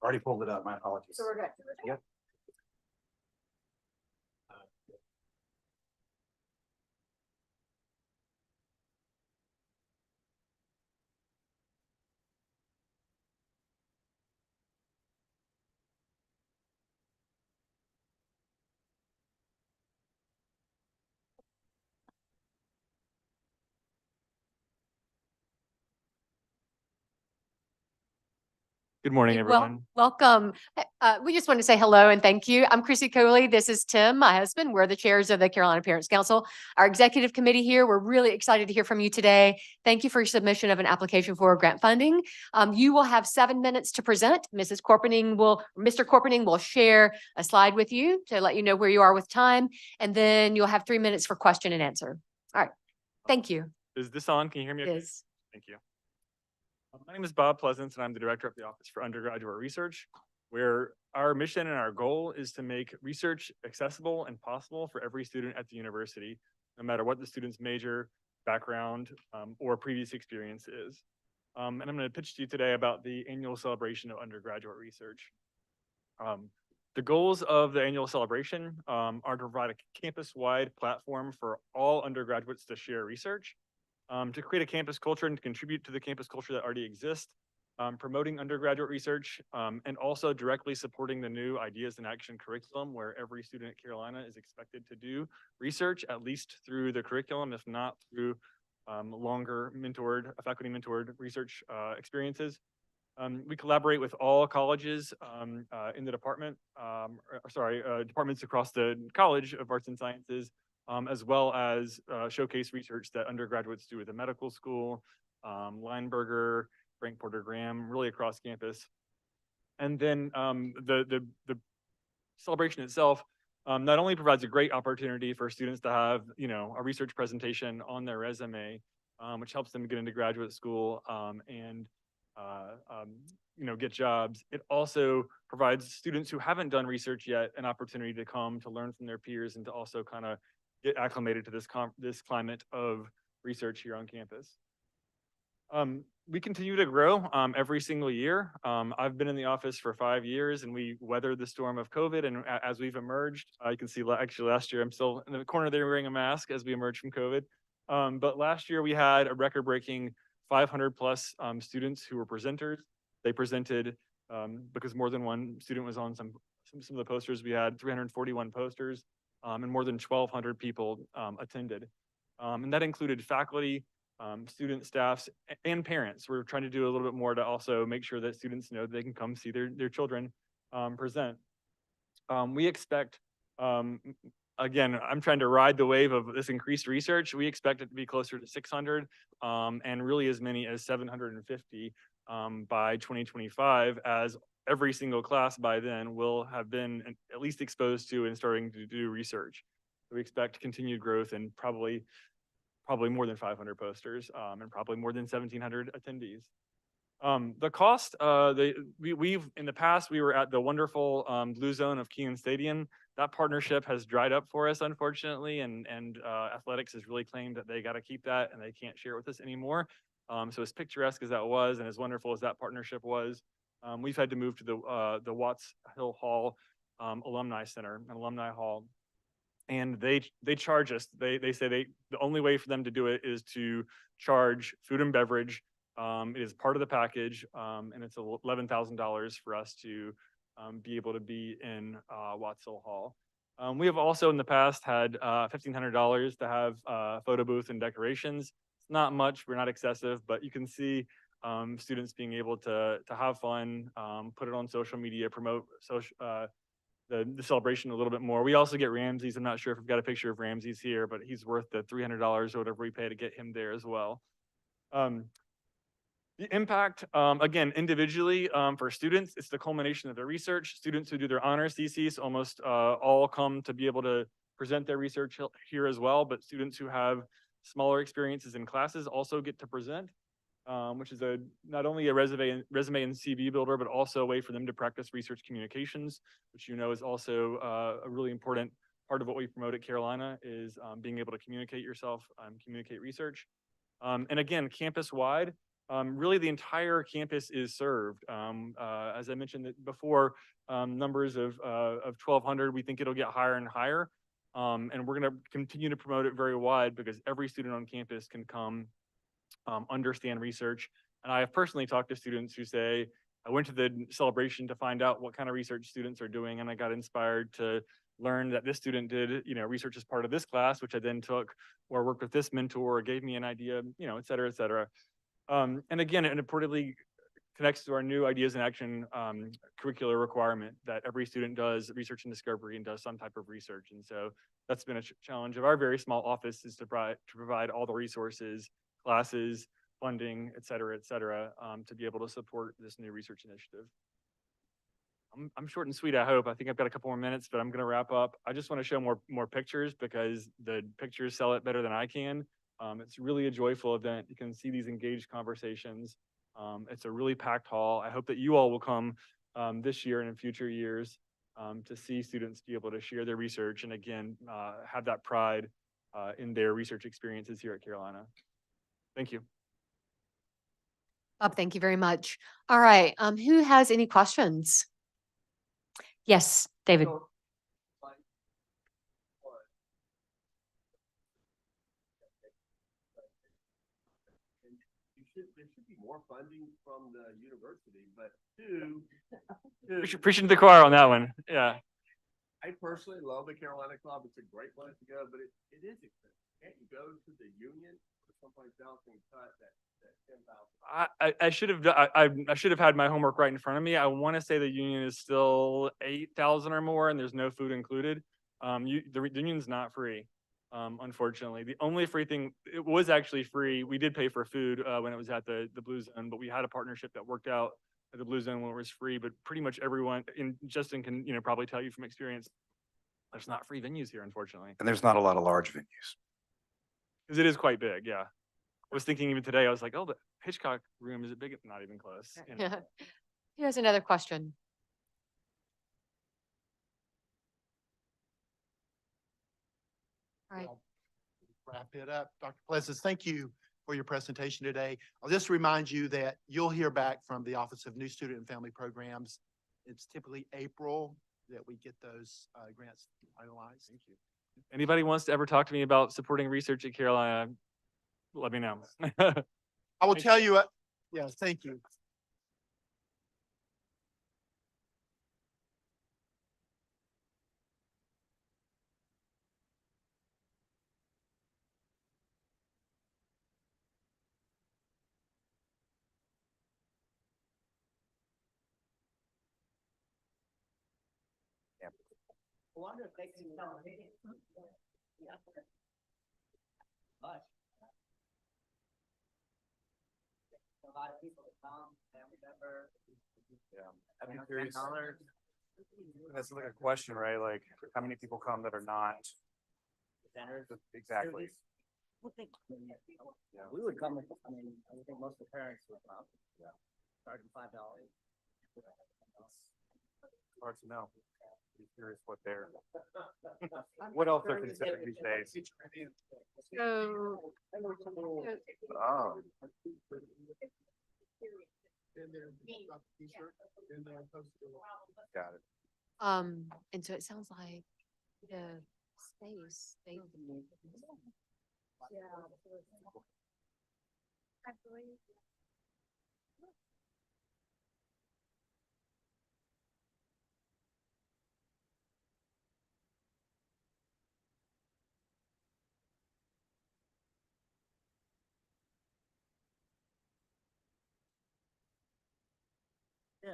Already pulled it up, my apologies. So we're good. Yep. Good morning, everyone. Welcome. We just want to say hello and thank you. I'm Chrissy Coley. This is Tim, my husband. We're the chairs of the Carolina Parents Council. Our executive committee here, we're really excited to hear from you today. Thank you for your submission of an application for grant funding. You will have 7 minutes to present. Mr. Corpening will share a slide with you to let you know where you are with time. And then you'll have 3 minutes for question and answer. All right. Thank you. Is this on? Can you hear me? It Okay? is. Thank you. My name is Bob Pleasance, and I'm the director of the Office for Undergraduate Research, where our mission and our goal is to make research accessible and possible for every student at the university, no matter what the student's major, background, or previous experience is. And I'm going to pitch to you today about the annual celebration of undergraduate research. The goals of the annual celebration are to provide a campus-wide platform for all undergraduates to share research, to create a campus culture and to contribute to the campus culture that already exists, promoting undergraduate research, and also directly supporting the new Ideas in Action curriculum, where every student at Carolina is expected to do research, at least through the curriculum, if not through longer faculty mentored research experiences. We collaborate with all colleges in the department, departments across the College of Arts and Sciences, as well as showcase research that undergraduates do at the medical school, Lineberger, Frank Porter Graham, really across campus. And then the celebration itself not only provides a great opportunity for students to have, a research presentation on their resume, which helps them get into graduate school and get jobs. It also provides students who haven't done research yet an opportunity to come to learn from their peers and to also kind of get acclimated to this climate of research here on campus. We continue to grow every single year. I've been in the office for 5 years, and we weathered the storm of COVID. And as we've emerged, you can see actually last year, I'm still in the corner there wearing a mask as we emerged from COVID. But last year we had a record-breaking 500 plus students who were presenters. They presented because more than one student was on some of the posters. We had 341 posters. And more than 1,200 people attended. And that included faculty, student staffs, and parents. We're trying to do a little bit more to also make sure that students know they can come see their children present. We expect, again, I'm trying to ride the wave of this increased research. We expect it to be closer to 600 and really as many as 750 by 2025, as every single class by then will have been at least exposed to and starting to do research. So we expect continued growth and probably more than 500 posters and probably more than 1,700 attendees. The cost, we've in the past, we were at the wonderful Blue Zone of Kenan Stadium. That partnership has dried up for us, unfortunately, and athletics has really claimed that they got to keep that and they can't share it with us anymore. So as picturesque as that was and as wonderful as that partnership was, we've had to move to the Watts Hill Hall Alumni Center, an alumni hall, and they charge us. They say the only way for them to do it is to charge food and beverage. It is part of the package, and it's $11,000 for us to be able to be in Watts Hill Hall. We have also in the past had $1,500 to have a photo booth and decorations. It's not much, we're not excessive, but you can see students being able to have fun, put it on social media, promote the celebration a little bit more. We also get Ramses. I'm not sure if we've got a picture of Ramses here, but he's worth the $300 or whatever we pay to get him there as well. The impact, again, individually for students, it's the culmination of their research. Students who do their honors theses almost all come to be able to present their research here as well, but students who have smaller experiences in classes also get to present, which is not only a resume and CV builder, but also a way for them to practice research communications, which is also a really important part of what we promote at Carolina is being able to communicate yourself, communicate research. And again, campus-wide, really the entire campus is served. As I mentioned before, numbers of 1,200, we think it'll get higher and higher. And we're going to continue to promote it very wide because every student on campus can come understand research. And I have personally talked to students who say, I went to the celebration to find out what kind of research students are doing, and I got inspired to learn that this student did, research as part of this class, which I then took or worked with this mentor or gave me an idea, et cetera, et cetera. And again, it importantly connects to our new ideas in action curricular requirement that every student does research and discovery and does some type of research. And so that's been a challenge of our very small office, is to provide all the resources, classes, funding, et cetera, to be able to support this new research initiative. I'm short and sweet, I hope. I think I've got a couple more minutes, but I'm going to wrap up. I just want to show more pictures because the pictures sell it better than I can. It's really a joyful event. You can see these engaged conversations. It's a really packed hall. I hope that you all will come this year and in future years to see students be able to share their research and again, have that pride in their research experiences here at Carolina. Thank you. Bob, thank you very much. All right, who has any questions? Yes, David. There should be more funding from the university, but two, Preaching to the choir on that one. Yeah. I personally love the Carolina Club. It's a great place to go, but it is expensive. Can't you go to the Union or someplace else and cut that 10,000? I should have had my homework right in front of me. I want to say the union is still 8,000 or more, and there's no food included. The union's not free, unfortunately. The only free thing, it was actually free. We did pay for food when it was at the Blue Zone, but we had a partnership that worked out at the Blue Zone when it was free. But pretty much everyone, and Justin can probably tell you from experience, there's not free venues here, unfortunately, And there's not a lot of large venues. because it is quite big. Yeah. I was thinking even today, I was like, oh, the Hitchcock room, is it big? Not even close. Who has another question? All right. Wrap it up. Dr. Pleasance, thank you for your presentation today. I'll just remind you that you'll hear back from the Office of New Student and Family Programs. It's typically April that we get those grants finalized. Thank you. Anybody wants to ever talk to me about supporting research at Carolina, let me know. I will tell you, yes, thank you. I wonder if they can tell me. Much. A lot of people come, family member. Yeah. I'd be curious. That's like a question, right? Like, how many people come that are not? Centers. Exactly. Yeah, we would come, I mean, I would think most of the parents would come. Yeah. Starting $5. Hard to know. Be curious what they're. What else they're considering these days? So, Oh. Got it. and so it sounds like the space, they. Yeah.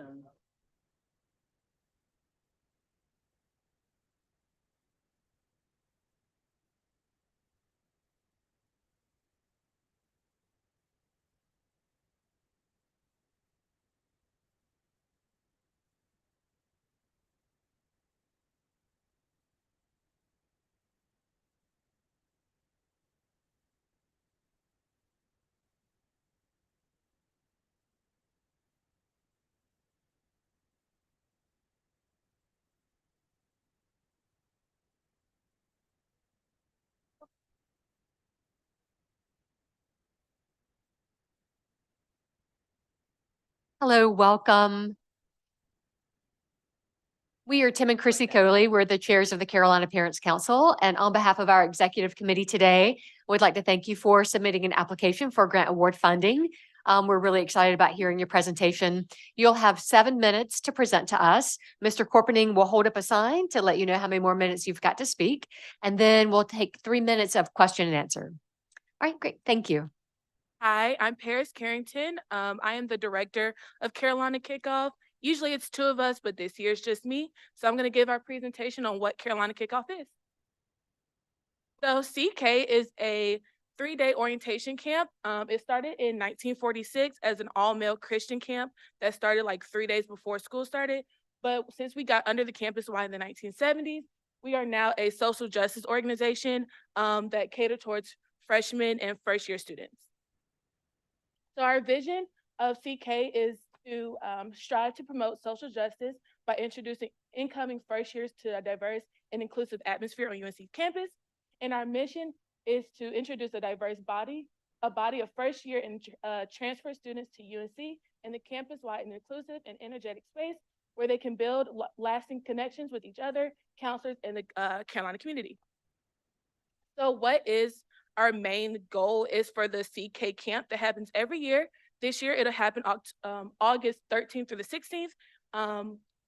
Hello, welcome. We are Tim and Chrissy Coley. We're the chairs of the Carolina Parents Council. And on behalf of our executive committee today, we'd like to thank you for submitting an application for grant award funding. We're really excited about hearing your presentation. You'll have 7 minutes to present to us. Mr. Corpening will hold up a sign to let you know how many more minutes you've got to speak. And then we'll take 3 minutes of question and answer. All right, great. Thank you. Hi, I'm Paris Carrington. I am the director of Carolina Kickoff. Usually it's 2 of us, but this year it's just me. So I'm going to give our presentation on what Carolina Kickoff is. So CK is a 3-day orientation camp. It started in 1946 as an all-male Christian camp that started like 3 days before school started. But since we got under the campus-wide in the 1970s, we are now a social justice organization that cater towards freshmen and first-year students. So our vision of CK is to strive to promote social justice by introducing incoming first years to a diverse and inclusive atmosphere on UNC campus. And our mission is to introduce a diverse body of first year and transfer students to UNC in the campus-wide and inclusive and energetic space where they can build lasting connections with each other, counselors, and the Carolina community. So what is our main goal is for the CK camp that happens every year. This year, it'll happen August 13th through the 16th.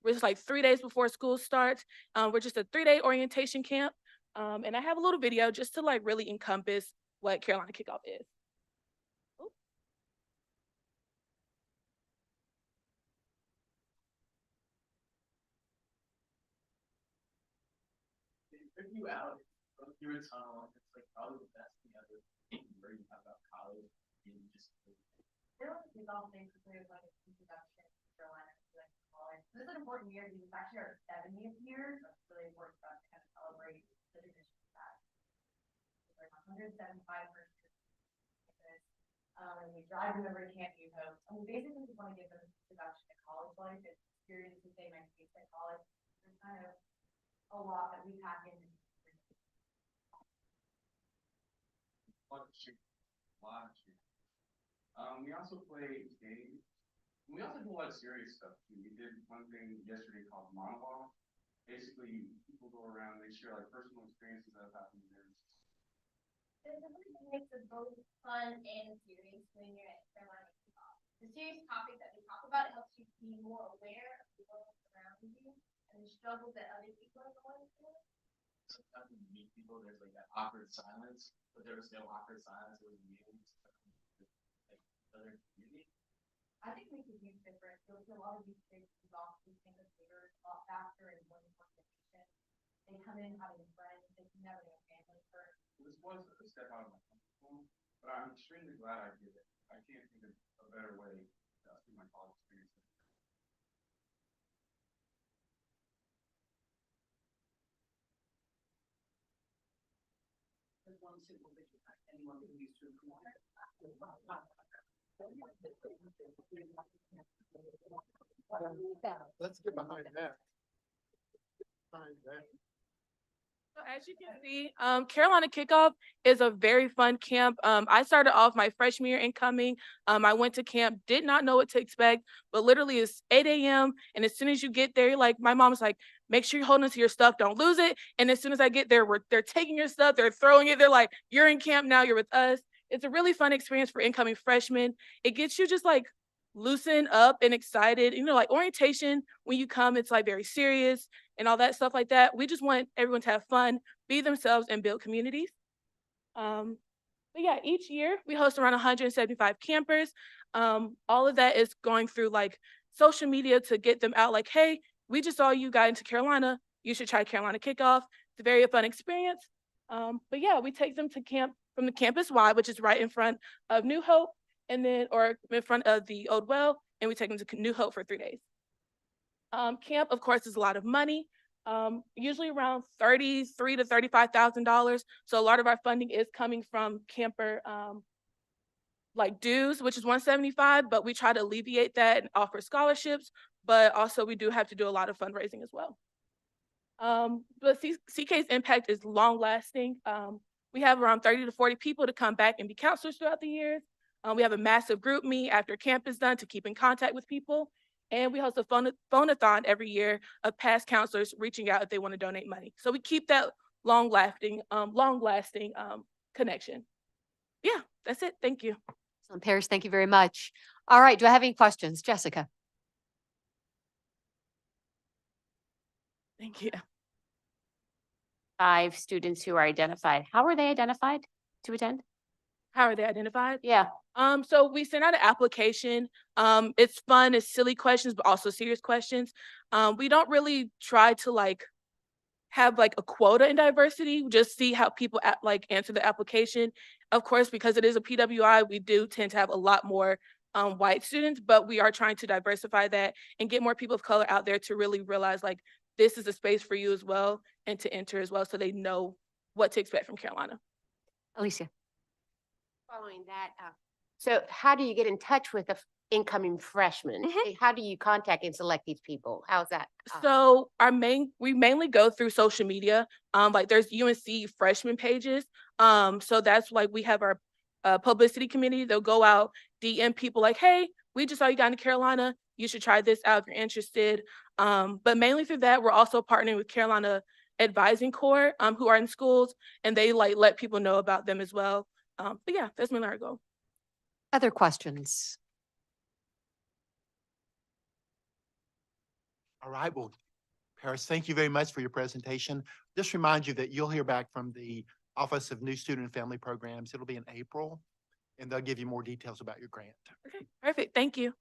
We're just like 3 days before school starts. We're just a 3-day orientation camp. And I have a little video just to like really encompass what Carolina Kickoff is. Ooh. If you out, go through a tunnel, it's like probably the best thing ever. Where you talk about college and you just. Carolina Kickoff basically is like an introduction to Carolina to college. This is an important year because it's actually our 70th year, so it's really important for us to kind of celebrate the tradition of that. There's 175 first years. And we drive them over to Camp New Hope. And we basically just want to give them an introduction to college life, and experience the same ideas at college. There's kind of a lot that we pack in. We also play games. We also do a lot of serious stuff too. We did one thing yesterday called monologue. Basically, people go around, they share like personal experiences that have happened to them. There's a really mix of both fun and serious when you're at Carolina Kickoff. The serious topic that we talk about, it helps you be more aware of the world around you and the struggles that other people are going through. Sometimes when you meet people, there's like that awkward silence, but there was no awkward silence. It was meetings, like other community. I think we could use different. There was a lot of these spaces off. We think of bigger, a lot faster and more information. They come in having friends. They can never get family first. This was a step out of my comfort zone, but I'm extremely glad I did it. I can't think of a better way to do my college experience. There's one simple picture that anyone can use to improve. Let's get behind that. Behind that. So as you can see, Carolina Kickoff is a very fun camp. I started off my freshman year incoming. I went to camp, did not know what to expect, but literally it's 8 a.m. And as soon as you get there, like my mom's like, make sure you're holding onto your stuff, don't lose it. And as soon as I get there, they're taking your stuff, they're throwing it. They're like, you're in camp now, you're with us. It's a really fun experience for incoming freshmen. It gets you just like loosened up and excited. You know, like orientation, when you come, it's like very serious and all that stuff like that. We just want everyone to have fun, be themselves, and build communities. But yeah, each year we host around 175 campers. All of that is going through like social media to get them out like, hey, we just saw you got into Carolina. You should try Carolina Kickoff. It's a very fun experience. But yeah, we take them to camp from the campus Y, which is right in front of New Hope, and then, or in front of the Old Well, and we take them to New Hope for 3 days. Camp, of course, is a lot of money, usually around $33,000 to $35,000. So a lot of our funding is coming from camper like dues, which is $175, but we try to alleviate that and offer scholarships. But also we do have to do a lot of fundraising as well. But CK's impact is long lasting. We have around 30 to 40 people to come back and be counselors throughout the years. We have a massive group meet after camp is done to keep in contact with people. And we host a phone-a-thon every year of past counselors reaching out if they want to donate money. So we keep that long-lasting connection. Yeah, that's it. Thank you. So Paris, thank you very much. All right, do I have any questions? Jessica? Thank you. 5 students who are identified. How are they identified to attend? How are they identified? Yeah. So we sent out an application. It's fun, it's silly questions, but also serious questions. We don't really try to have a quota in diversity. We just see how people answer the application. Of course, because it is a PWI, we do tend to have a lot more white students, but we are trying to diversify that and get more people of color out there to really realize this is a space for you as well and to enter as well so they know what to expect from Carolina. Alicia? Following that, so how do you get in touch with the incoming freshmen? How do you contact and select these people? How's that? So we mainly go through social media. There's UNC freshman pages. So that's we have our publicity committee. They'll go out, DM people hey, we just saw you got in Carolina. You should try this out if you're interested. But mainly through that, we're also partnering with Carolina Advising Corps, who are in schools, and they let people know about them as well. But yeah, that's mainly our goal. Other questions? All right, well, Paris, thank you very much for your presentation. Just remind you that you'll hear back from the Office of New Student and Family Programs. It'll be in April, and they'll give you more details about your grant. Okay, perfect. Thank you.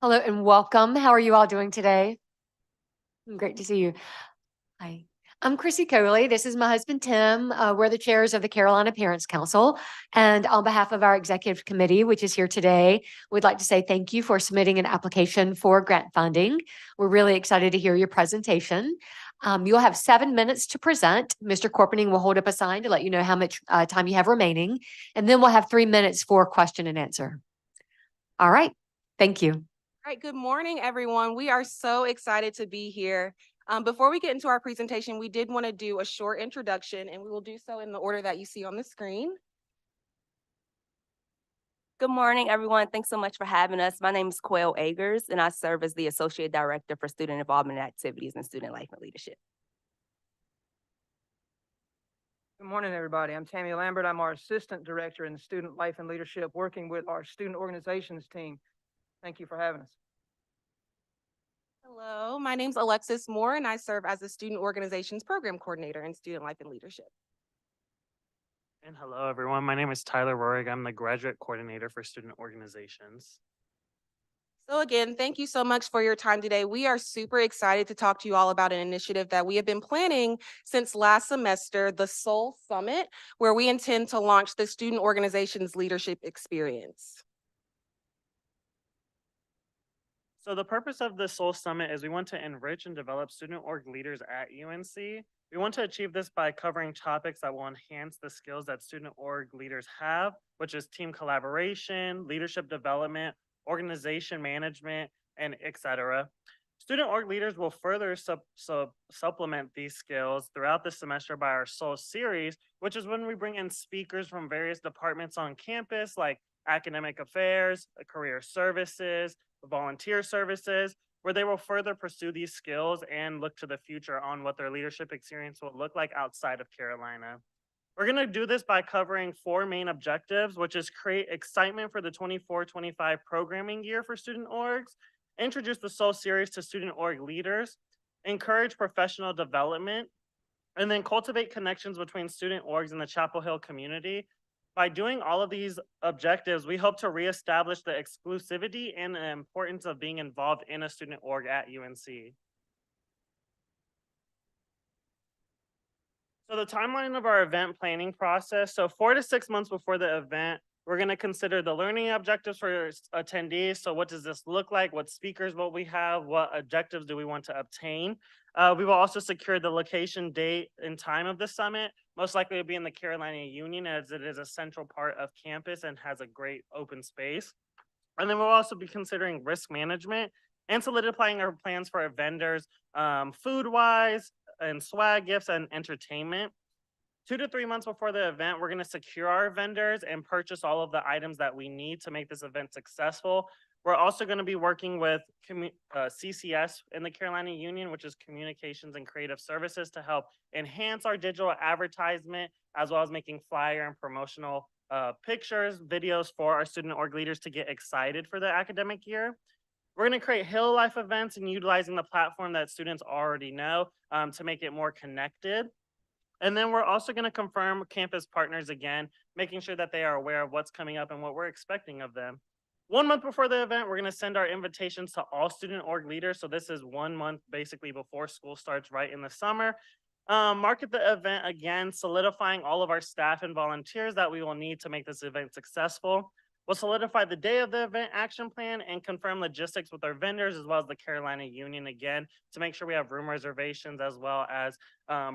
Hello and welcome. How are you all doing today? Great to see you. Hi, I'm Chrissy Coley. This is my husband, Tim. We're the chairs of the Carolina Parents Council. And on behalf of our executive committee, which is here today, we'd like to say thank you for submitting an application for grant funding. We're really excited to hear your presentation. You'll have 7 minutes to present. Mr. Corpening will hold up a sign to let you know how much time you have remaining. And then we'll have 3 minutes for question and answer. All right. Thank you. All right, good morning, everyone. We are so excited to be here. Before we get into our presentation, we did want to do a short introduction, and we will do so in the order that you see on the screen. Good morning, everyone. Thanks so much for having us. My name is Quail Agers, and I serve as the Associate Director for Student Involvement Activities and Student Life and Leadership. Good morning, everybody. I'm Tammy Lambert. I'm our Assistant Director in Student Life and Leadership, working with our student organizations team. Thank you for having us. Hello, my name's Alexis Moore, and I serve as the Student Organizations Program Coordinator in Student Life and Leadership. And hello, everyone. My name is Tyler Rohrig. I'm the Graduate Coordinator for Student Organizations. So again, thank you so much for your time today. We are super excited to talk to you all about an initiative that we have been planning since last semester, the Soul Summit, where we intend to launch the Student Organizations Leadership Experience. So the purpose of the Soul Summit is we want to enrich and develop student org leaders at UNC. We want to achieve this by covering topics that will enhance the skills that student org leaders have, which is team collaboration, leadership development, organization management, and etc. Student org leaders will further supplement these skills throughout the semester by our Soul series, which is when we bring in speakers from various departments on campus, like academic affairs, career services, volunteer services, where they will further pursue these skills and look to the future on what their leadership experience will look like outside of Carolina. We're going to do this by covering 4 main objectives, which is create excitement for the 24-25 programming year for student orgs, introduce the Soul series to student org leaders, encourage professional development, and then cultivate connections between student orgs and the Chapel Hill community. By doing all of these objectives, we hope to reestablish the exclusivity and the importance of being involved in a student org at UNC. So the timeline of our event planning process, so 4 to 6 months before the event, we're going to consider the learning objectives for attendees. So what does this look like? What speakers will we have? What objectives do we want to obtain? We will also secure the location, date, and time of the summit. Most likely it will be in the Carolina Union, as it is a central part of campus and has a great open space. And then we'll also be considering risk management and solidifying our plans for our vendors, food-wise, and swag gifts and entertainment. 2 to 3 months before the event, we're going to secure our vendors and purchase all of the items that we need to make this event successful. We're also going to be working with CCS in the Carolina Union, which is Communications and Creative Services, to help enhance our digital advertisement, as well as making flyer and promotional pictures, videos for our student org leaders to get excited for the academic year. We're going to create Hill Life events and utilizing the platform that students already know to make it more connected. And then we're also going to confirm campus partners again, making sure that they are aware of what's coming up and what we're expecting of them. 1 month before the event, we're going to send our invitations to all student org leaders. So this is 1 month basically before school starts right in the summer. Market the event again, solidifying all of our staff and volunteers that we will need to make this event successful. We'll solidify the day of the event action plan and confirm logistics with our vendors, as well as the Carolina Union again, to make sure we have room reservations as well as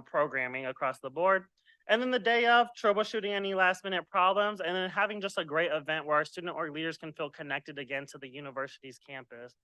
programming across the board. And then the day of, troubleshooting any last minute problems, and then having just a great event where our student org leaders can feel connected again to the university's campus.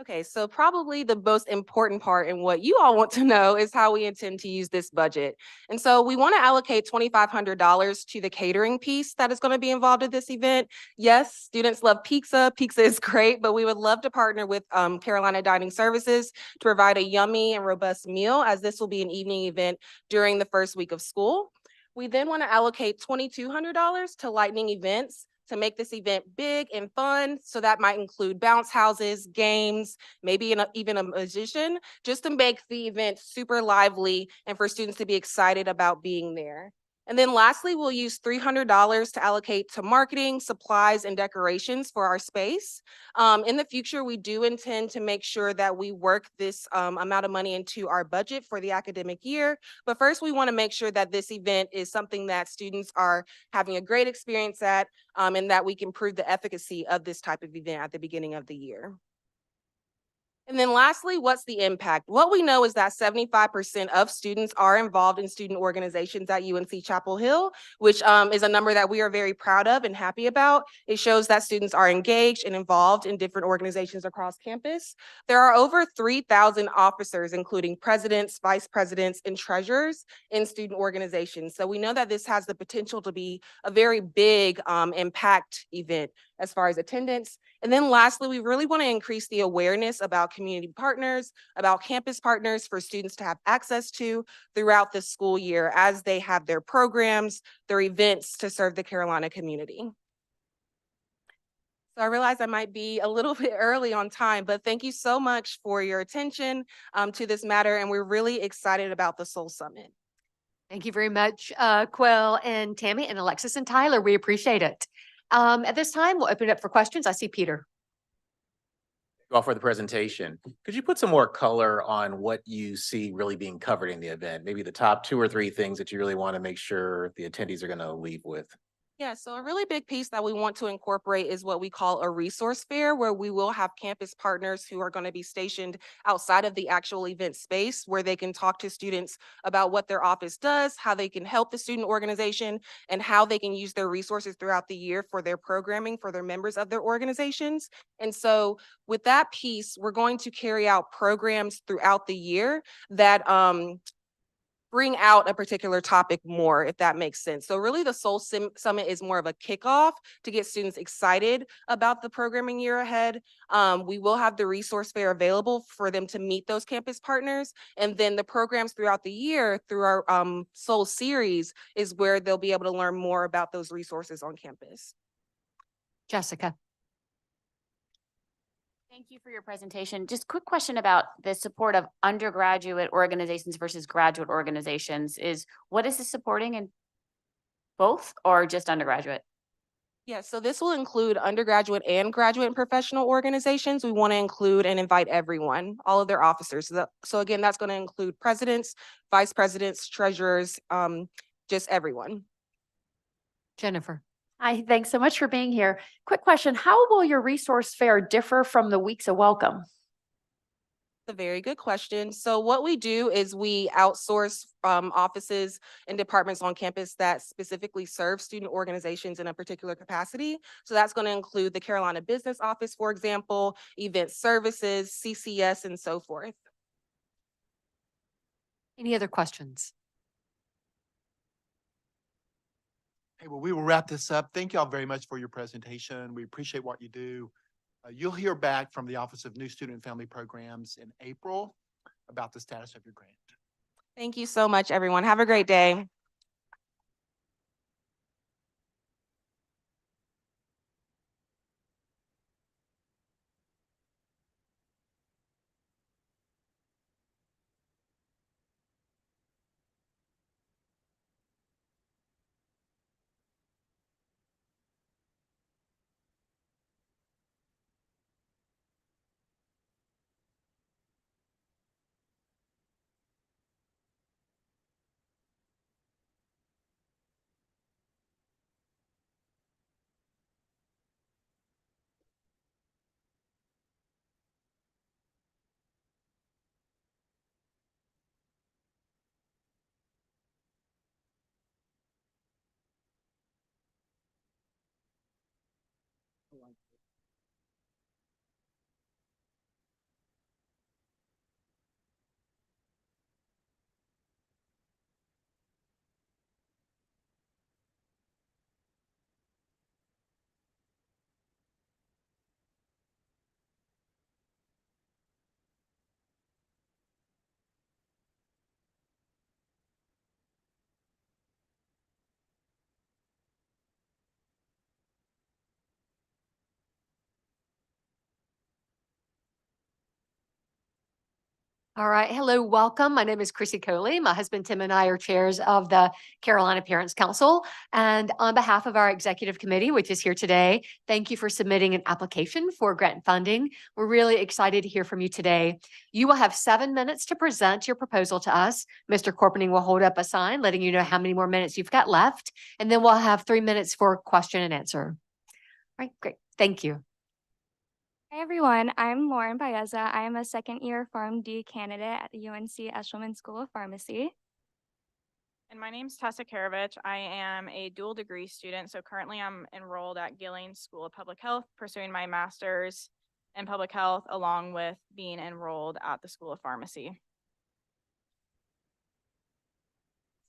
Okay, so probably the most important part and what you all want to know is how we intend to use this budget. And so we want to allocate $2,500 to the catering piece that is going to be involved in this event. Yes, students love pizza. Pizza is great, but we would love to partner with Carolina Dining Services to provide a yummy and robust meal, as this will be an evening event during the first week of school. We then want to allocate $2,200 to lightning events to make this event big and fun. So that might include bounce houses, games, maybe even a magician, just to make the event super lively and for students to be excited about being there. And then lastly, we'll use $300 to allocate to marketing, supplies, and decorations for our space. In the future, we do intend to make sure that we work this amount of money into our budget for the academic year. But first, we want to make sure that this event is something that students are having a great experience at, and that we can prove the efficacy of this type of event at the beginning of the year. And then lastly, what's the impact? What we know is that 75% of students are involved in student organizations at UNC Chapel Hill, which is a number that we are very proud of and happy about. It shows that students are engaged and involved in different organizations across campus. There are over 3,000 officers, including presidents, vice presidents, and treasurers in student organizations. So we know that this has the potential to be a very big impact event as far as attendance. And then lastly, we really want to increase the awareness about community partners, about campus partners for students to have access to throughout the school year as they have their programs, their events to serve the Carolina community. So I realize I might be a little bit early on time, but thank you so much for your attention to this matter. And we're really excited about the Soul Summit. Thank you very much, Quell and Tammy and Alexis and Tyler. We appreciate it. At this time, we'll open it up for questions. I see Peter. You all for the presentation. Could you put some more color on what you see really being covered in the event? Maybe the top 2 or 3 things that you really want to make sure the attendees are going to leave with. Yeah, so a really big piece that we want to incorporate is what we call a resource fair, where we will have campus partners who are going to be stationed outside of the actual event space, where they can talk to students about what their office does, how they can help the student organization, and how they can use their resources throughout the year for their programming for their members of their organizations. And so with that piece, we're going to carry out programs throughout the year that bring out a particular topic more, if that makes sense. So really the Soul Summit is more of a kickoff to get students excited about the programming year ahead. We will have the resource fair available for them to meet those campus partners. And then the programs throughout the year through our Soul series is where they'll be able to learn more about those resources on campus. Jessica. Thank you for your presentation. Just quick question about the support of undergraduate organizations versus graduate organizations. What is this supporting in both or just undergraduate? Yeah, so this will include undergraduate and graduate and professional organizations. We want to include and invite everyone, all of their officers. So again, that's going to include presidents, vice presidents, treasurers, just everyone. Jennifer. Hi, thanks so much for being here. Quick question, how will your resource fair differ from the Weeks of Welcome? A very good question. So what we do is we outsource offices and departments on campus that specifically serve student organizations in a particular capacity. So that's going to include the Carolina Business Office, for example, event services, CCS, and so forth. Any other questions? Hey, well, we will wrap this up. Thank you all very much for your presentation. We appreciate what you do. You'll hear back from the Office of New Student and Family Programs in April about the status of your grant. Thank you so much, everyone. Have a great day. All right. Hello, welcome. My name is Chrissy Coley. My husband Tim and I are chairs of the Carolina Parents Council. And on behalf of our executive committee, which is here today, thank you for submitting an application for grant funding. We're really excited to hear from you today. You will have 7 minutes to present your proposal to us. Mr. Corpening will hold up a sign letting you know how many more minutes you've got left. And then we'll have 3 minutes for question and answer. All right, great. Thank you. Hi everyone, I'm Lauren Baeza. I am a second-year PharmD candidate at the UNC Eshelman School of Pharmacy. And my name's Tessa Karavich. I am a dual degree student. So currently I'm enrolled at Gillings School of Public Health, pursuing my master's in public health, along with being enrolled at the School of Pharmacy.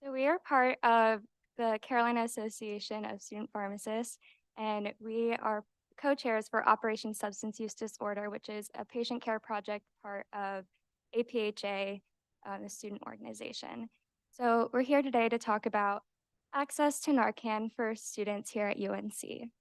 So we are part of the Carolina Association of Student Pharmacists, and we are co-chairs for Operation Substance Use Disorder, which is a patient care project part of APHA, the student organization. So we're here today to talk about access to Narcan for students here at UNC.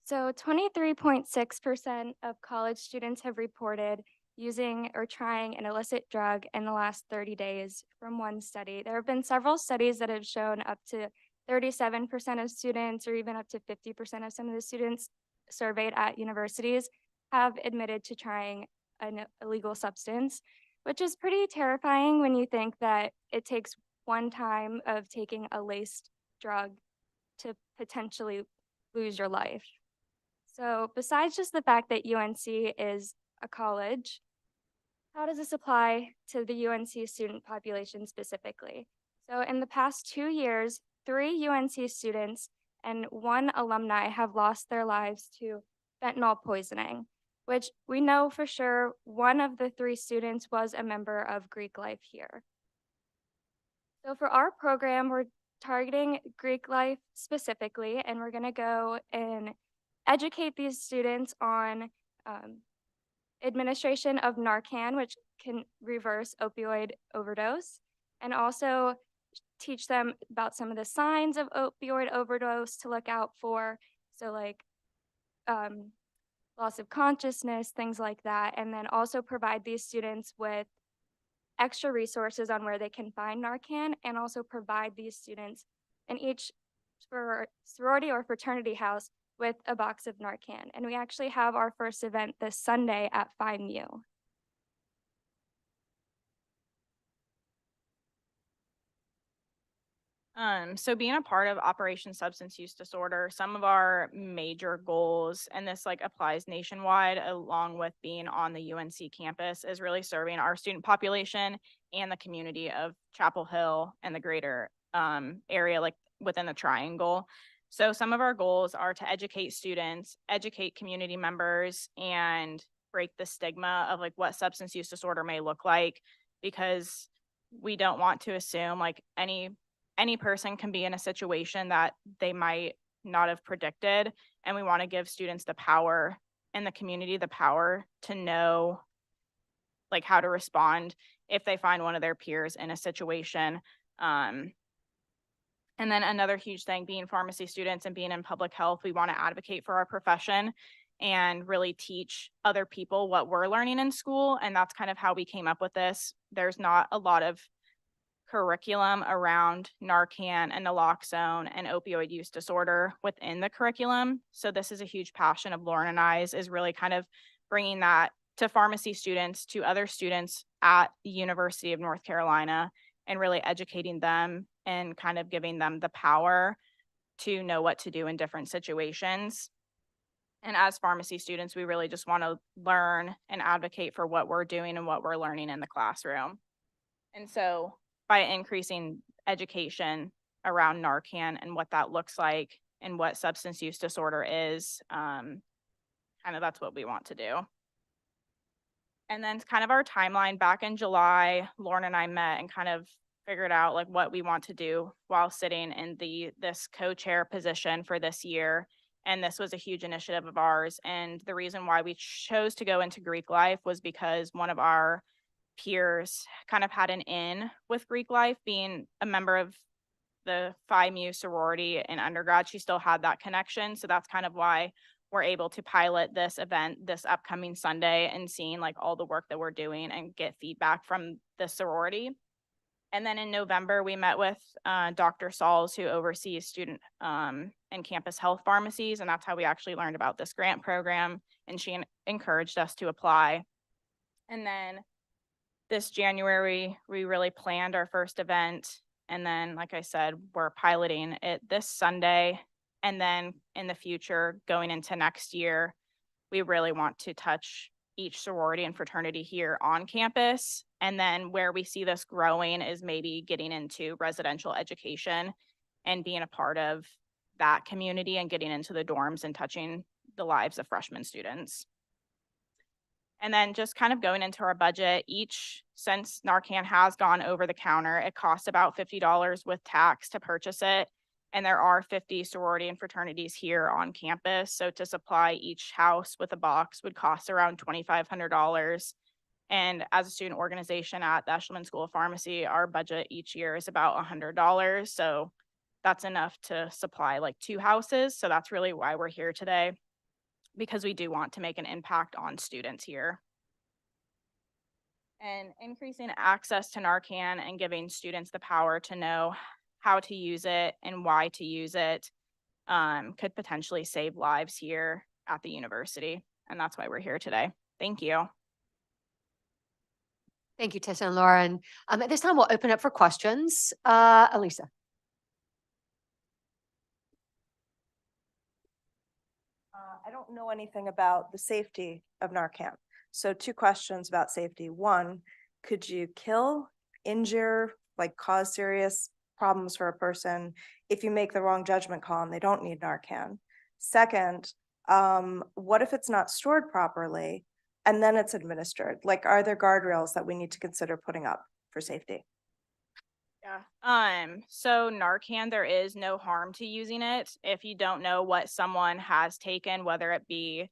So 23.6% of college students have reported using or trying an illicit drug in the last 30 days from one study. There have been several studies that have shown up to 37% of students, or even up to 50% of some of the students surveyed at universities have admitted to trying an illegal substance, which is pretty terrifying when you think that it takes one time of taking a laced drug to potentially lose your life. So besides just the fact that UNC is a college, how does this apply to the UNC student population specifically? So in the past 2 years, 3 UNC students and 1 alumni have lost their lives to fentanyl poisoning, which we know for sure one of the 3 students was a member of Greek Life here. So for our program, we're targeting Greek Life specifically, and we're gonna go and educate these students on administration of Narcan, which can reverse opioid overdose, and also teach them about some of the signs of opioid overdose to look out for. So like loss of consciousness, things like that. And then also provide these students with extra resources on where they can find Narcan, and also provide these students in each sorority or fraternity house with a box of Narcan. And we actually have our first event this Sunday at 5MU. So being a part of Operation Substance Use Disorder, some of our major goals, and this like applies nationwide along with being on the UNC campus, is really serving our student population and the community of Chapel Hill and the greater area, like within the triangle. So some of our goals are to educate students, educate community members, and break the stigma of like what substance use disorder may look like, because we don't want to assume like any person can be in a situation that they might not have predicted. And we want to give students the power, and the community the power to know like how to respond if they find one of their peers in a situation. And then another huge thing, being pharmacy students and being in public health, we want to advocate for our profession and really teach other people what we're learning in school. And that's kind of how we came up with this. There's not a lot of curriculum around Narcan and naloxone and opioid use disorder within the curriculum. So this is a huge passion of Lauren and I's, is really kind of bringing that to pharmacy students, to other students at the University of North Carolina, and really educating them and kind of giving them the power to know what to do in different situations. And as pharmacy students, we really just want to learn and advocate for what we're doing and what we're learning in the classroom. And so by increasing education around Narcan and what that looks like and what substance use disorder is, kind of that's what we want to do. And then kind of our timeline, back in July, Lauren and I met and kind of figured out like what we want to do while sitting in this co-chair position for this year. And this was a huge initiative of ours. And the reason why we chose to go into Greek Life was because one of our peers kind of had an in with Greek Life, being a member of the Phi Mu sorority in undergrad. She still had that connection. So that's kind of why we're able to pilot this event this upcoming Sunday and seeing like all the work that we're doing and get feedback from the sorority. And then in November, we met with Dr. Sauls, who oversees student and campus health pharmacies. And that's how we actually learned about this grant program. And she encouraged us to apply. And then this January, we really planned our first event. And then, like I said, we're piloting it this Sunday. And then in the future, going into next year, we really want to touch each sorority and fraternity here on campus. And then where we see this growing is maybe getting into residential education and being a part of that community and getting into the dorms and touching the lives of freshman students. And then just kind of going into our budget, since Narcan has gone over the counter, it costs about $50 with tax to purchase it. And there are 50 sorority and fraternities here on campus. So to supply each house with a box would cost around $2,500. And as a student organization at the Eshelman School of Pharmacy, our budget each year is about $100. So that's enough to supply like 2 houses. So that's really why we're here today, because we do want to make an impact on students here. And increasing access to Narcan and giving students the power to know how to use it and why to use it could potentially save lives here at the university. And that's why we're here today. Thank you. Thank you, Tessa and Lauren. At this time, we'll open up for questions. Elisa. I don't know anything about the safety of Narcan. So 2 questions about safety. 1, could you kill, injure, like cause serious problems for a person if you make the wrong judgment call and they don't need Narcan? Second, what if it's not stored properly and then it's administered? Like, are there guardrails that we need to consider putting up for safety? Yeah. So Narcan, there is no harm to using it. If you don't know what someone has taken, whether it be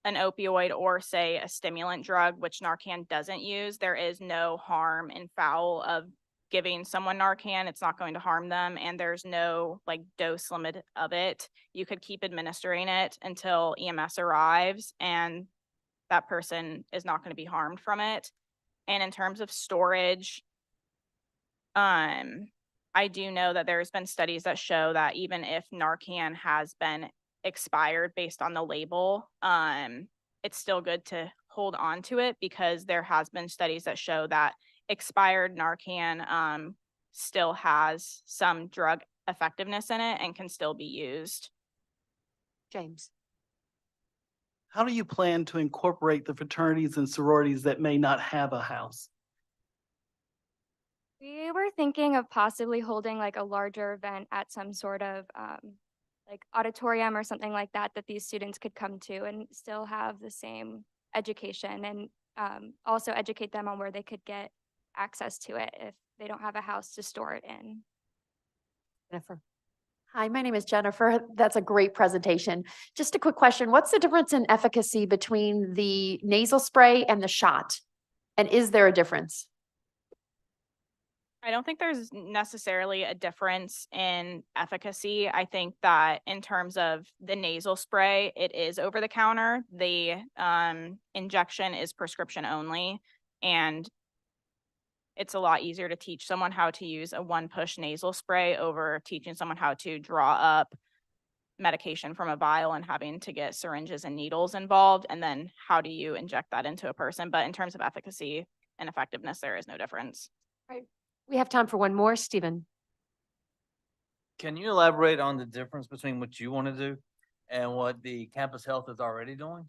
an opioid or say a stimulant drug, which Narcan doesn't use, there is no harm and foul of giving someone Narcan. It's not going to harm them. And there's no like dose limit of it. You could keep administering it until EMS arrives and that person is not going to be harmed from it. And in terms of storage, I do know that there's been studies that show that even if Narcan has been expired based on the label, it's still good to hold on to it because there has been studies that show that expired Narcan still has some drug effectiveness in it and can still be used. James. How do you plan to incorporate the fraternities and sororities that may not have a house? We were thinking of possibly holding like a larger event at some sort of like auditorium or something like that these students could come to and still have the same education and also educate them on where they could get access to it if they don't have a house to store it in. Jennifer. Hi, my name is Jennifer. That's a great presentation. Just a quick question. What's the difference in efficacy between the nasal spray and the shot? And is there a difference? I don't think there's necessarily a difference in efficacy. I think that in terms of the nasal spray, it is over the counter. The injection is prescription only, and it's a lot easier to teach someone how to use a 1-push nasal spray over teaching someone how to draw up medication from a vial and having to get syringes and needles involved. And then how do you inject that into a person? But in terms of efficacy and effectiveness, there is no difference. Right. We have time for one more, Stephen. Can you elaborate on the difference between what you want to do and what the campus health is already doing?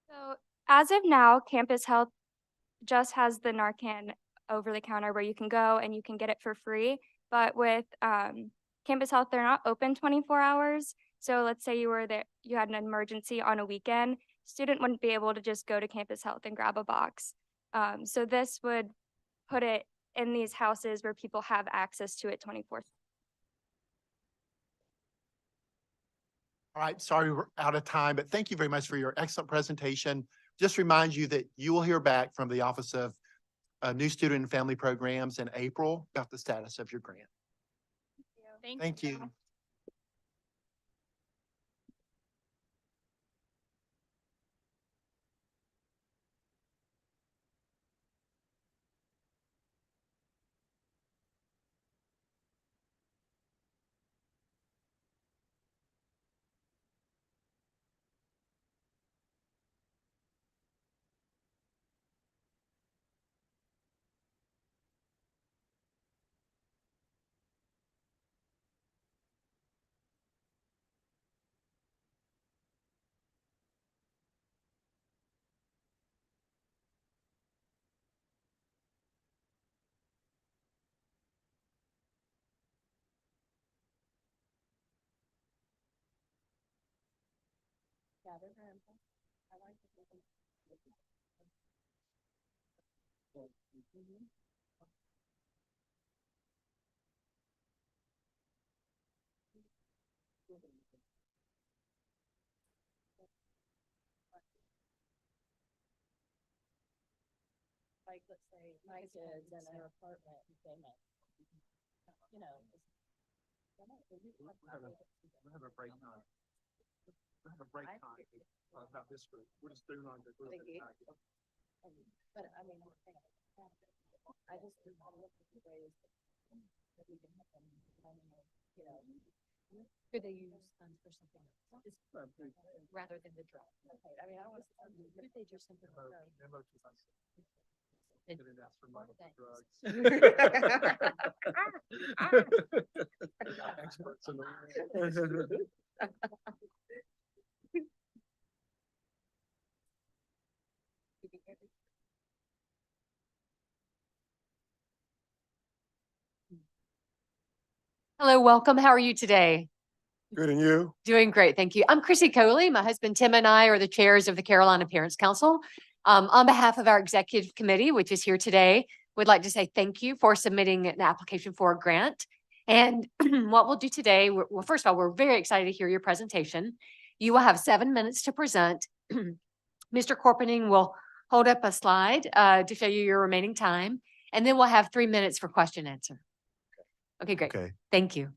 So as of now, Campus Health just has the Narcan over the counter where you can go and you can get it for free. But with Campus Health, they're not open 24 hours. So let's say you were there, you had an emergency on a weekend, student wouldn't be able to just go to Campus Health and grab a box. So this would put it in these houses where people have access to it 24/7. All right, sorry, we're out of time, but thank you very much for your excellent presentation. Just remind you that you will hear back from the Office of New Student and Family Programs in April about the status of your grant. Thank you. Like, let's say my kids in an apartment, they might, you know. We'll have a break time. We'll have a break time about this group. We're just doing on the group. But I mean, I just do want to look at the ways that we can help them, you know. Could they use funds for something else, rather than the drug? Okay, I mean, I don't want to, could they just simply? Couldn't ask for money for drugs. Experts in the Hello, welcome. How are you today? Good, and you? Doing great, thank you. I'm Chrissy Coley. My husband Tim and I are the chairs of the Carolina Parents Council. On behalf of our executive committee, which is here today, we'd like to say thank you for submitting an application for a grant. And what we'll do today, well, first of all, we're very excited to hear your presentation. You will have 7 minutes to present. Mr. Corpening will hold up a slide to show you your remaining time, and then we'll have 3 minutes for question and answer. Okay, great. Okay. Thank you.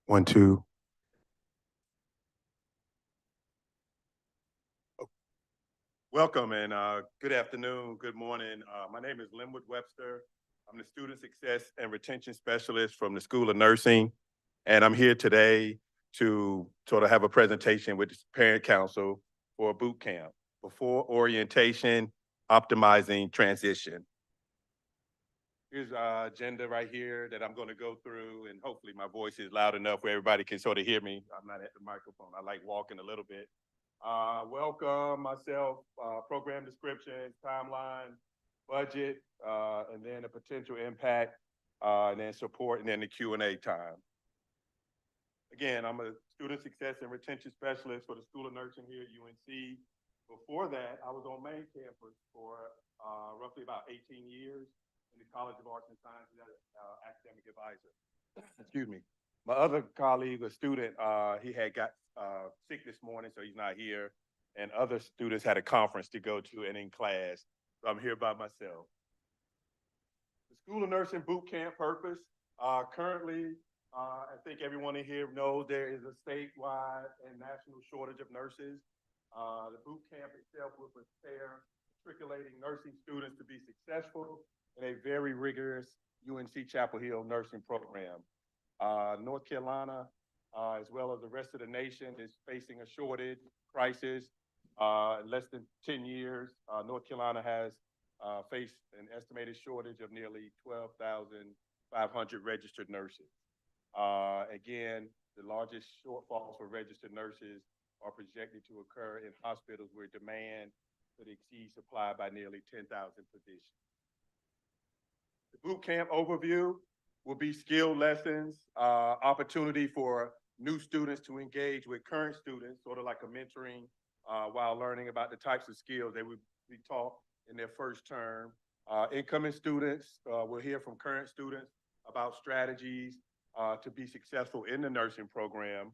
1, 2. Welcome and good afternoon, good morning. My name is Linwood Webster. I'm the Student Success and Retention Specialist from the School of Nursing. And I'm here today to sort of have a presentation with the Parent Council for a boot camp before orientation, optimizing transition. Here's our agenda right here that I'm going to go through, and hopefully my voice is loud enough where everybody can sort of hear me. I'm not at the microphone. I like walking a little bit. Welcome, myself, program description, timeline, budget, and then a potential impact, and then support, and then the Q&A time. Again, I'm a Student Success and Retention Specialist for the School of Nursing here at UNC. Before that, I was on main campus for roughly about 18 years in the College of Arts and Sciences as academic advisor. Excuse me. My other colleague, a student, he had got sick this morning, so he's not here. And other students had a conference to go to and in class. So I'm here by myself. The School of Nursing Boot Camp purpose. Currently, I think everyone in here knows there is a statewide and national shortage of nurses. The boot camp itself will prepare matriculating nursing students to be successful in a very rigorous UNC Chapel Hill nursing program. North Carolina, as well as the rest of the nation, is facing a shortage crisis. In less than 10 years, North Carolina has faced an estimated shortage of nearly 12,500 registered nurses. Again, the largest shortfalls for registered nurses are projected to occur in hospitals where demand could exceed supply by nearly 10,000 positions. The boot camp overview will be skill lessons, opportunity for new students to engage with current students, sort of like a mentoring while learning about the types of skills they would be taught in their first term. Incoming students will hear from current students about strategies to be successful in the nursing program.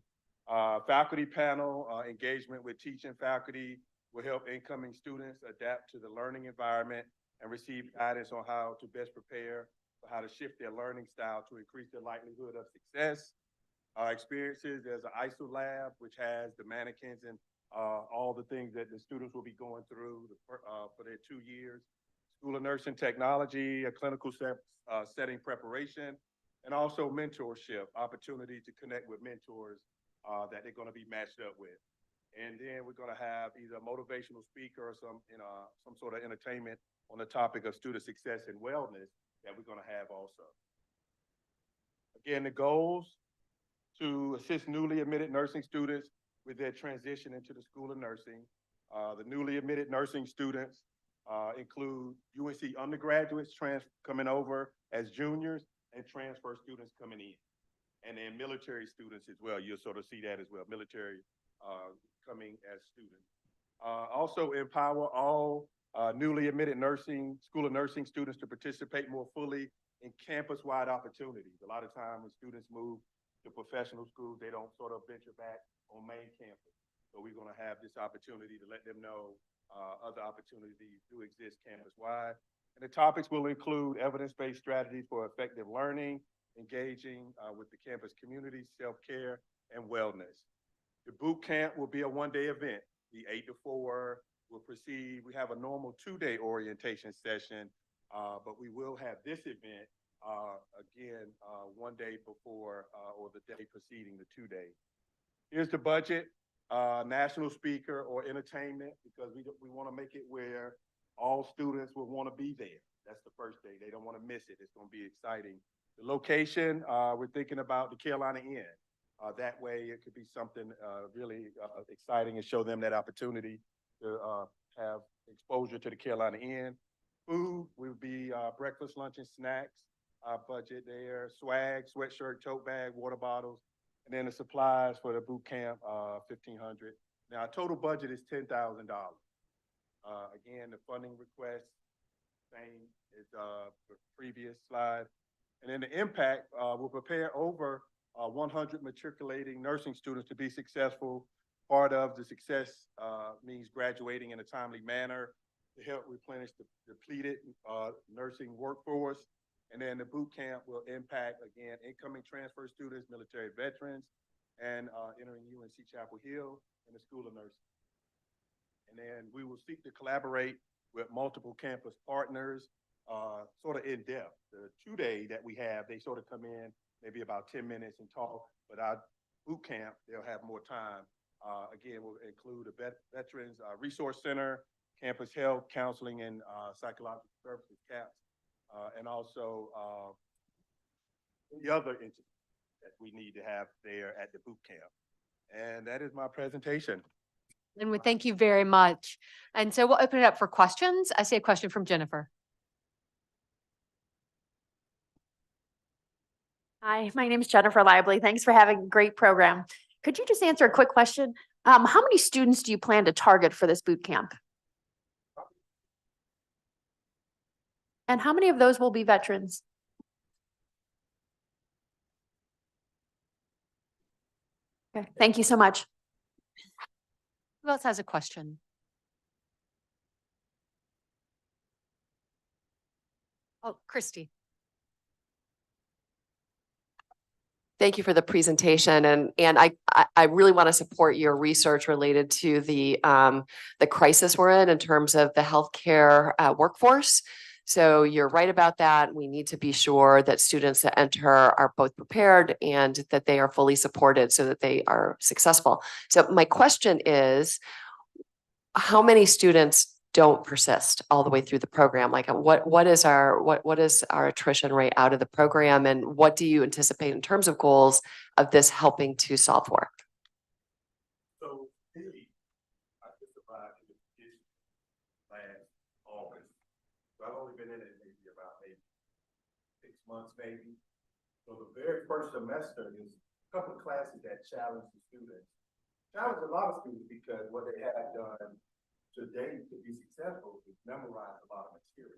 Faculty panel engagement with teaching faculty will help incoming students adapt to the learning environment and receive guidance on how to best prepare for how to shift their learning style to increase their likelihood of success. Experiences, there's an ISO lab, which has the mannequins and all the things that the students will be going through for their 2 years. School of Nursing Technology, a clinical setting preparation, and also mentorship, opportunity to connect with mentors that they're going to be matched up with. And then we're going to have either a motivational speaker or some sort of entertainment on the topic of student success and wellness that we're going to have also. Again, the goals to assist newly admitted nursing students with their transition into the School of Nursing. The newly admitted nursing students include UNC undergraduates coming over as juniors and transfer students coming in. and then military students as well. You'll sort of see that as well, military coming as students. Also empower all newly admitted school of nursing students to participate more fully in campus-wide opportunities. A lot of times when students move to professional schools, they don't sort of venture back on main campus. So we're gonna have this opportunity to let them know other opportunities do exist campus-wide. And the topics will include evidence-based strategies for effective learning, engaging with the campus community, self-care, and wellness. The boot camp will be a one-day event. The 8 to 4 will proceed. We have a normal 2-day orientation session, but we will have this event again 1 day before or the day preceding the 2-day. Here's the budget. National speaker or entertainment, because we want to make it where all students will want to be there. That's the first day. They don't want to miss it. It's going to be exciting. The location, we're thinking about the Carolina Inn. That way it could be something really exciting and show them that opportunity to have exposure to the Carolina Inn. Food will be breakfast, lunch, and snacks. Budget there, swag, sweatshirt, tote bag, water bottles. And then the supplies for the boot camp, $1,500. Now, our total budget is $10,000. Again, the funding request, same as the previous slide. And then the impact will prepare over 100 matriculating nursing students to be successful. Part of the success means graduating in a timely manner to help replenish the depleted nursing workforce. And then the boot camp will impact, again, incoming transfer students, military veterans, and entering UNC Chapel Hill and the School of Nursing. And then we will seek to collaborate with multiple campus partners, sort of in depth. The 2-day that we have, they sort of come in maybe about 10 minutes and talk, but our boot camp, they'll have more time. Again, we'll include a Veterans Resource Center, campus health, counseling, and psychological services, CAPS. And also the other entities that we need to have there at the boot camp. And that is my presentation. And we thank you very much. And so we'll open it up for questions. I see a question from Jennifer. Hi, my name is Jennifer Lively. Thanks for having a great program. Could you just answer a quick question? How many students do you plan to target for this boot camp? And how many of those will be veterans? Okay, thank you so much. Who else has a question? Oh, Christy. Thank you for the presentation, and I really want to support your research related to the crisis we're in terms of the healthcare workforce. So you're right about that. We need to be sure that students that enter are both prepared and that they are fully supported so that they are successful. So my question is, how many students don't persist all the way through the program? Like what is our attrition rate out of the program, and what do you anticipate in terms of goals of this helping to solve for? So really, I just arrived in the position last August. So I've only been in it maybe about 6 months maybe. So the very first semester is a couple of classes that challenge the students. Challenge a lot of students because what they have done today to be successful is memorize a lot of material.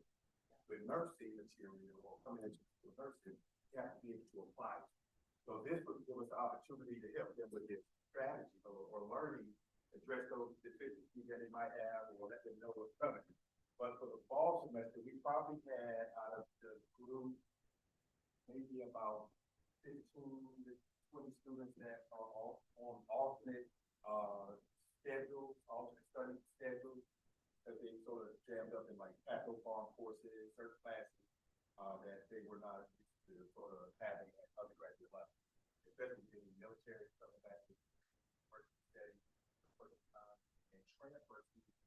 With nursing material or coming into nursing, you have to be able to apply it. So this would give us the opportunity to help them with their strategy or learning, address those deficiencies that they might have or let them know what's coming. But for the fall semester, we probably had out of the group maybe about 15 to 20 students that are on alternate schedules, alternate study schedules, that they sort of jammed up in like capital farm courses, certain classes that they were not used to sort of having at undergraduate level, especially in the military, coming back to university study for the time and transfer students.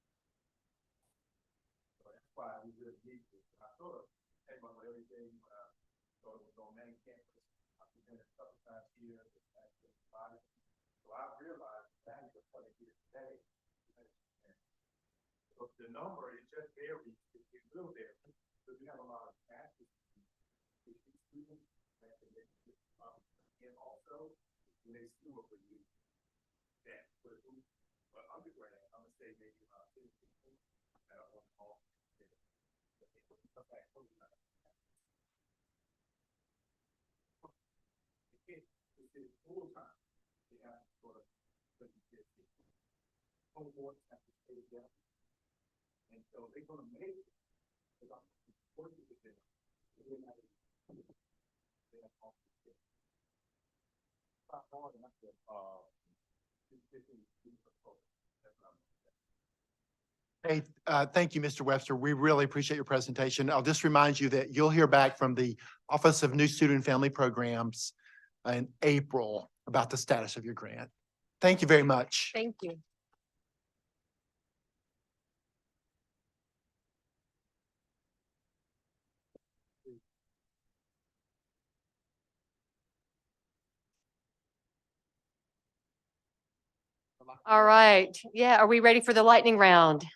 So that's why we really need this. And I sort of came up with everything when I sort of was on main campus. I've been a couple times here, so I realized that was coming here today. So the number is just varies. It will vary. So we have a lot of master's students that can make this And also, when they school up with you, that, but undergrad, I'm gonna say maybe about 50 people that are on call. It's full time. They have to sort of, homework have to stay together. And so they're gonna make it. Because I'm working with them. They have all to get. Not hard enough to, Hey, thank you, Mr. Webster. We really appreciate your presentation. I'll just remind you that you'll hear back from the Office of New Student and Family Programs in April about the status of your grant. Thank you very much. Thank you. All right. Yeah, are we ready for the lightning round?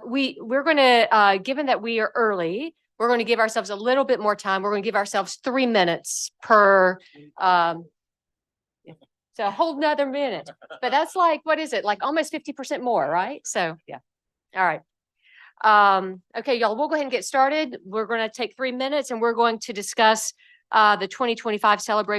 We're gonna, given that we are early, we're going to give ourselves a little bit more time. We're going to give ourselves 3 minutes per, so a whole nother minute, but that's like, what is it? Like almost 50% more, right? So, yeah. All right. Okay, y'all, we'll go ahead and get started. We're going to take 3 minutes and we're going to discuss the 2025 celebration